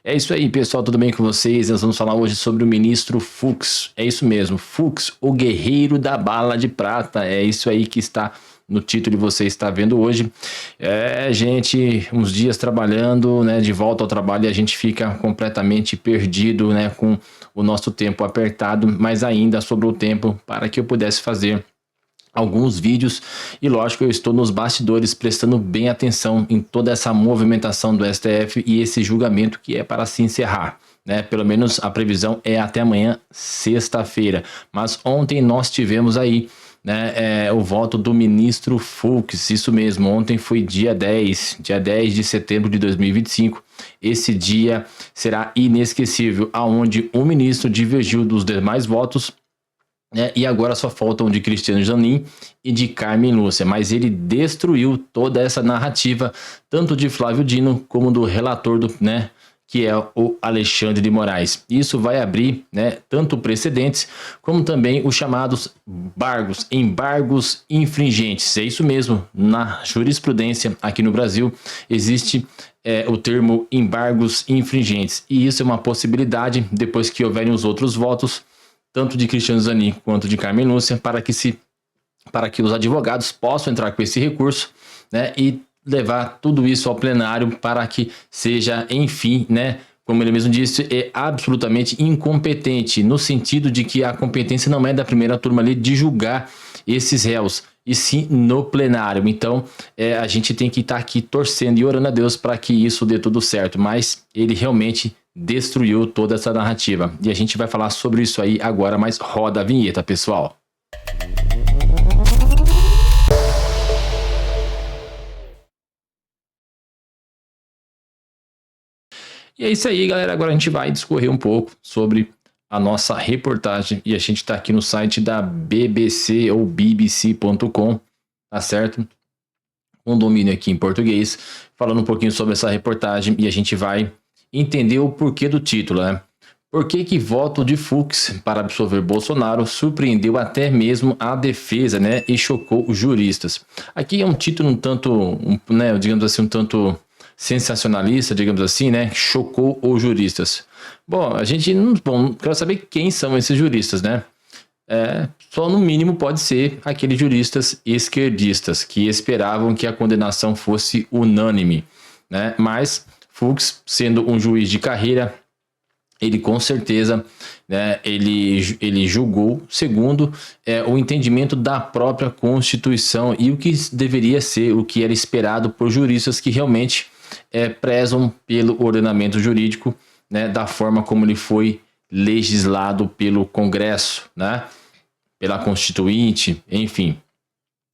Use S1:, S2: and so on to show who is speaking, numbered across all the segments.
S1: É isso aí, pessoal, tudo bem com vocês? Nós vamos falar hoje sobre o ministro Fux. É isso mesmo, Fux, o guerreiro da bala de prata. É isso aí que está no título que você está vendo hoje. Gente, uns dias trabalhando, né, de volta ao trabalho e a gente fica completamente perdido, né, com o nosso tempo apertado, mas ainda sobrou tempo para que eu pudesse fazer alguns vídeos e lógico eu estou nos bastidores prestando bem atenção em toda essa movimentação do STF e esse julgamento que é para se encerrar, né? Pelo menos a previsão é até amanhã, sexta-feira, mas ontem nós tivemos aí, né, o voto do ministro Fux, isso mesmo, ontem foi dia 10 de setembro de 2025, esse dia será inesquecível, aonde o ministro divergiu dos demais votos, e agora só faltam de Cristiano Zanin e de Carmen Lúcia, mas ele destruiu toda essa narrativa, tanto de Flávio Dino como do relator, que é o Alexandre de Moraes. Isso vai abrir, né, tanto precedentes como também os chamados embargos infringentes. É isso mesmo, na jurisprudência aqui no Brasil existe o termo embargos infringentes, e isso é uma possibilidade depois que houverem os outros votos, tanto de Cristiano Zanin quanto de Carmen Lúcia, para que os advogados possam entrar com esse recurso, né, e levar tudo isso ao plenário para que seja, enfim, né, como ele mesmo disse, é absolutamente incompetente, no sentido de que a competência não é da primeira turma ali de julgar esses réus, e sim no plenário. Então, a gente tem que estar aqui torcendo e orando a Deus para que isso dê tudo certo, mas ele realmente destruiu toda essa narrativa. E a gente vai falar sobre isso aí agora, mas roda a vinheta, pessoal. E é isso aí, galera. Agora a gente vai discorrer um pouco sobre a nossa reportagem. E a gente está aqui no site da BBC ou bbc.com, tá certo? Um domínio aqui em português, falando um pouquinho sobre essa reportagem. E a gente vai entender o porquê do título, né? Por que voto de Fux para absolver Bolsonaro surpreendeu até mesmo a defesa, né? E chocou os juristas. Aqui é um título um tanto, né, digamos assim, um tanto sensacionalista, digamos assim, né? Chocou os juristas. Bom, a gente não, quero saber quem são esses juristas, né? Só no mínimo pode ser aqueles juristas esquerdistas que esperavam que a condenação fosse unânime, né? Mas Fux, sendo um juiz de carreira, ele com certeza, né, ele julgou segundo o entendimento da própria Constituição e o que deveria ser, o que era esperado por juristas que realmente prezam pelo ordenamento jurídico, né, da forma como ele foi legislado pelo Congresso, né, pela Constituinte, enfim.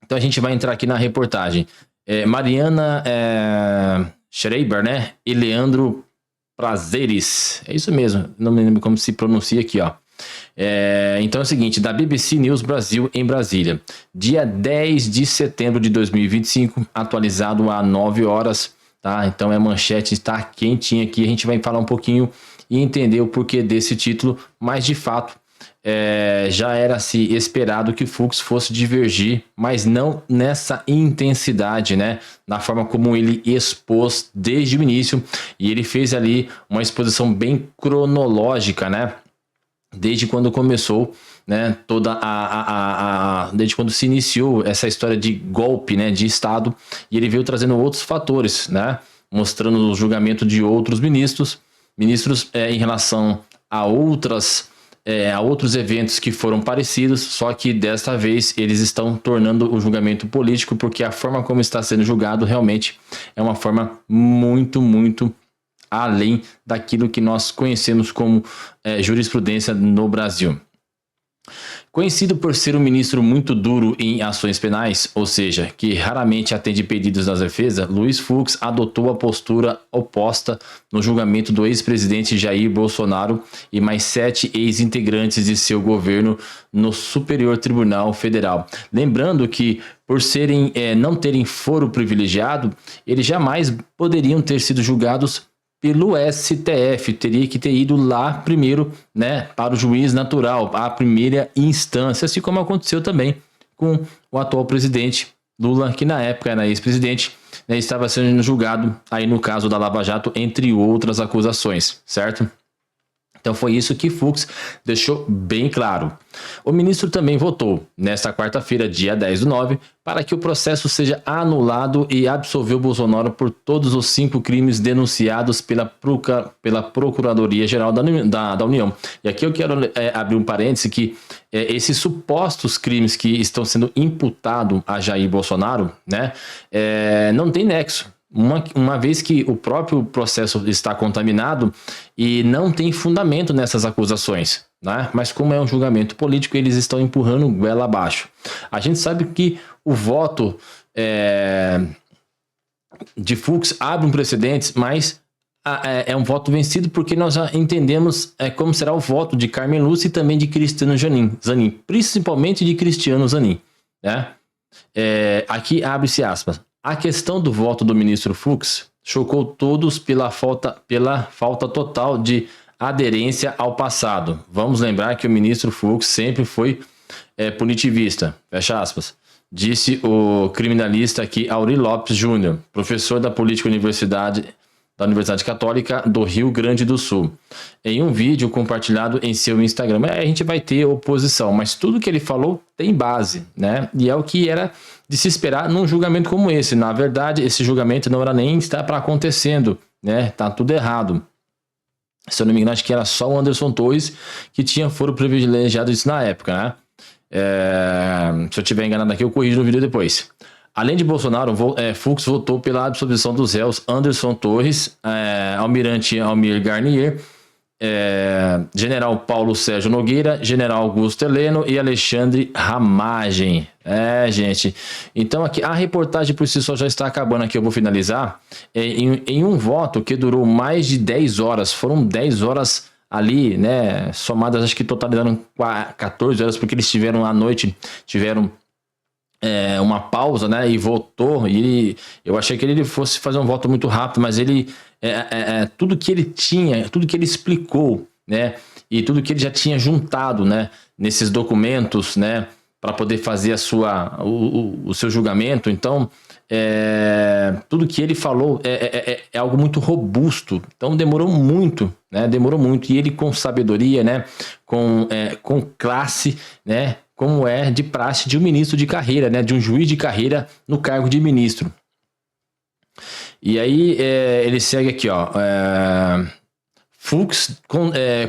S1: Então a gente vai entrar aqui na reportagem. Mariana Schreiber, né, e Leandro Prazeres, é isso mesmo, não me lembro como se pronuncia aqui, ó. Então é o seguinte, da BBC News Brasil em Brasília, dia 10 de setembro de 2025, atualizado a 9 horas, tá? Então a manchete está quentinha aqui, a gente vai falar um pouquinho e entender o porquê desse título, mas de fato já era se esperado que Fux fosse divergir, mas não nessa intensidade, né? Na forma como ele expôs desde o início, e ele fez ali uma exposição bem cronológica, né? Desde quando começou, né? Desde quando se iniciou essa história de golpe, né? De Estado, e ele veio trazendo outros fatores, né? Mostrando o julgamento de outros ministros em relação a outros eventos que foram parecidos, só que desta vez eles estão tornando o julgamento político, porque a forma como está sendo julgado realmente é uma forma muito, muito além daquilo que nós conhecemos como jurisprudência no Brasil. Conhecido por ser um ministro muito duro em ações penais, ou seja, que raramente atende pedidos da defesa, Luiz Fux adotou a postura oposta no julgamento do ex-presidente Jair Bolsonaro e mais 7 ex-integrantes de seu governo no Superior Tribunal Federal. Lembrando que, por não terem foro privilegiado, eles jamais poderiam ter sido julgados pelo STF, teria que ter ido lá primeiro, né, para o juiz natural, a primeira instância, assim como aconteceu também com o atual presidente Lula, que na época era ex-presidente, né, estava sendo julgado aí no caso da Lava Jato, entre outras acusações, certo? Então foi isso que Fux deixou bem claro. O ministro também votou, nesta quarta-feira, dia 10/9, para que o processo seja anulado e absolveu Bolsonaro por todos os 5 crimes denunciados pela Procuradoria-Geral da União. E aqui eu quero abrir um parêntese que esses supostos crimes que estão sendo imputados a Jair Bolsonaro, né, não tem nexo. Uma vez que o próprio processo está contaminado e não tem fundamento nessas acusações, né? Mas como é um julgamento político, eles estão empurrando goela abaixo. A gente sabe que o voto de Fux abre um precedente, mas é um voto vencido porque nós já entendemos como será o voto de Carmen Lúcia e também de Cristiano Zanin, principalmente de Cristiano Zanin, né? Aqui abre-se aspas. A questão do voto do ministro Fux chocou todos pela falta total de aderência ao passado. Vamos lembrar que o ministro Fux sempre foi punitivista, fecha aspas, disse o criminalista aqui Auri Lopes Júnior, professor da política da Universidade Católica do Rio Grande do Sul, em um vídeo compartilhado em seu Instagram. A gente vai ter oposição, mas tudo que ele falou tem base, né? E é o que era de se esperar num julgamento como esse. Na verdade, esse julgamento não era nem estar para acontecendo, né? Tá tudo errado. Se eu não me engano, acho que era só o Anderson Torres que tinha foro privilegiado isso na época, né? Se eu estiver enganado aqui, eu corrijo no vídeo depois. Além de Bolsonaro, Fux votou pela absolvição dos réus Anderson Torres, Almirante Almir Garnier, General Paulo Sérgio Nogueira, General Augusto Heleno e Alexandre Ramagem. Gente. Então aqui a reportagem por si só já está acabando aqui, eu vou finalizar. Em um voto que durou mais de 10 horas, foram 10 horas ali, né, somadas, acho que totalizaram 14 horas, porque eles tiveram à noite, uma pausa, né, e votou, e eu achei que ele fosse fazer um voto muito rápido, mas ele, tudo que ele tinha, tudo que ele explicou, né, e tudo que ele já tinha juntado, né, nesses documentos, né, para poder fazer o seu julgamento, então, tudo que ele falou é algo muito robusto, então demorou muito, né, e ele com sabedoria, né, com classe, né, como é de praxe de um ministro de carreira, né, de um juiz de carreira no cargo de ministro. E aí ele segue aqui, ó. Fux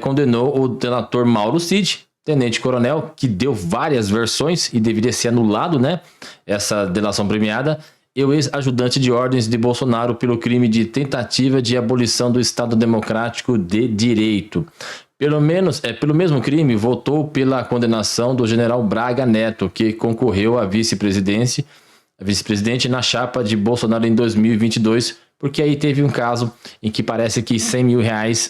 S1: condenou o delator Mauro Cid, tenente-coronel, que deu várias versões e deveria ser anulado, né, essa delação premiada, e o ex-ajudante de ordens de Bolsonaro pelo crime de tentativa de abolição do Estado Democrático de Direito. Pelo mesmo crime, votou pela condenação do general Braga Neto, que concorreu à vice-presidente na chapa de Bolsonaro em 2022, porque aí teve um caso em que parece que R$100 mil,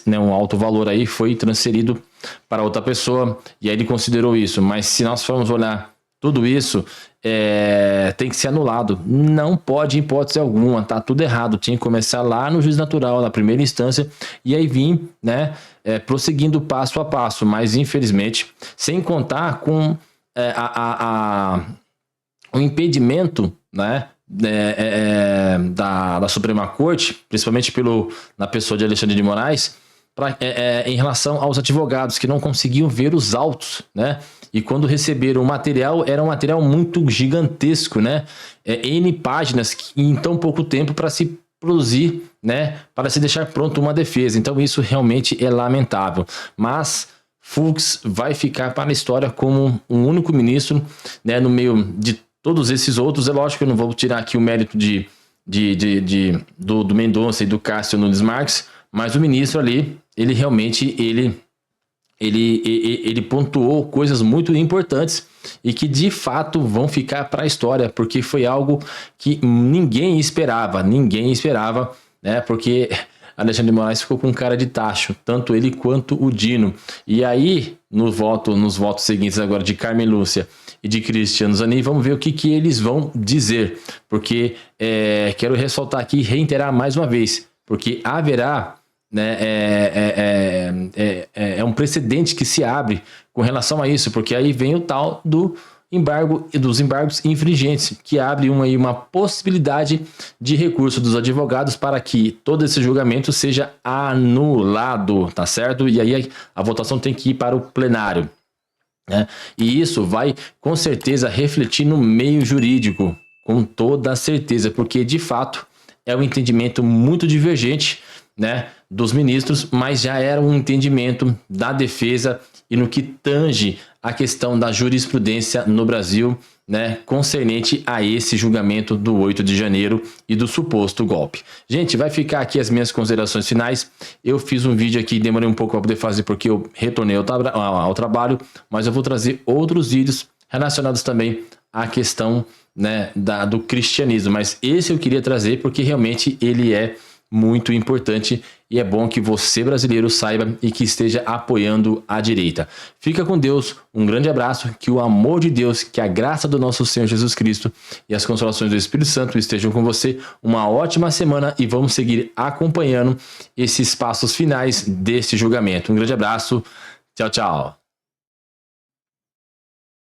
S1: né, um alto valor aí, foi transferido para outra pessoa, e aí ele considerou isso. Mas se nós formos olhar tudo isso, tem que ser anulado. Não pode, em hipótese alguma, tá tudo errado. Tinha que começar lá no juiz natural, na primeira instância, e aí vir, né, prosseguindo passo a passo. Mas, infelizmente, sem contar com o impedimento, né, da Suprema Corte, principalmente na pessoa de Alexandre de Moraes, em relação aos advogados que não conseguiam ver os autos, né? E quando receberam o material, era um material muito gigantesco, né? N páginas em tão pouco tempo para se produzir, né? Para se deixar pronto uma defesa. Então isso realmente é lamentável. Mas Fux vai ficar para a história como um único ministro, né? No meio de todos esses outros. É lógico que eu não vou tirar aqui o mérito do Mendonça e do Cássio Nunes Marques, mas o ministro ali, ele realmente, ele pontuou coisas muito importantes e que de fato vão ficar para a história, porque foi algo que ninguém esperava, né? Porque Alexandre de Moraes ficou com cara de tacho, tanto ele quanto o Dino. E aí, nos votos seguintes agora de Carmen Lúcia e de Cristiano Zanin, vamos ver o que eles vão dizer, porque quero ressaltar aqui e reiterar mais uma vez, porque haverá, né, é um precedente que se abre com relação a isso, porque aí vem o tal do embargo e dos embargos infringentes, que abre uma possibilidade de recurso dos advogados para que todo esse julgamento seja anulado, tá certo? E aí a votação tem que ir para o plenário, né? E isso vai com certeza refletir no meio jurídico, com toda a certeza, porque de fato é um entendimento muito divergente, né, dos ministros, mas já era um entendimento da defesa e no que tange a questão da jurisprudência no Brasil, né, concernente a esse julgamento do 8 de janeiro e do suposto golpe. Gente, vai ficar aqui as minhas considerações finais. Eu fiz um vídeo aqui, demorei um pouco para poder fazer porque eu retornei ao trabalho, mas eu vou trazer outros vídeos relacionados também à questão, né, do cristianismo, mas esse eu queria trazer porque realmente ele é muito importante e é bom que você, brasileiro, saiba e que esteja apoiando a direita. Fica com Deus, um grande abraço, que o amor de Deus, que a graça do nosso Senhor Jesus Cristo e as consolações do Espírito Santo estejam com você. Uma ótima semana e vamos seguir acompanhando esses passos finais desse julgamento. Um grande abraço, tchau, tchau.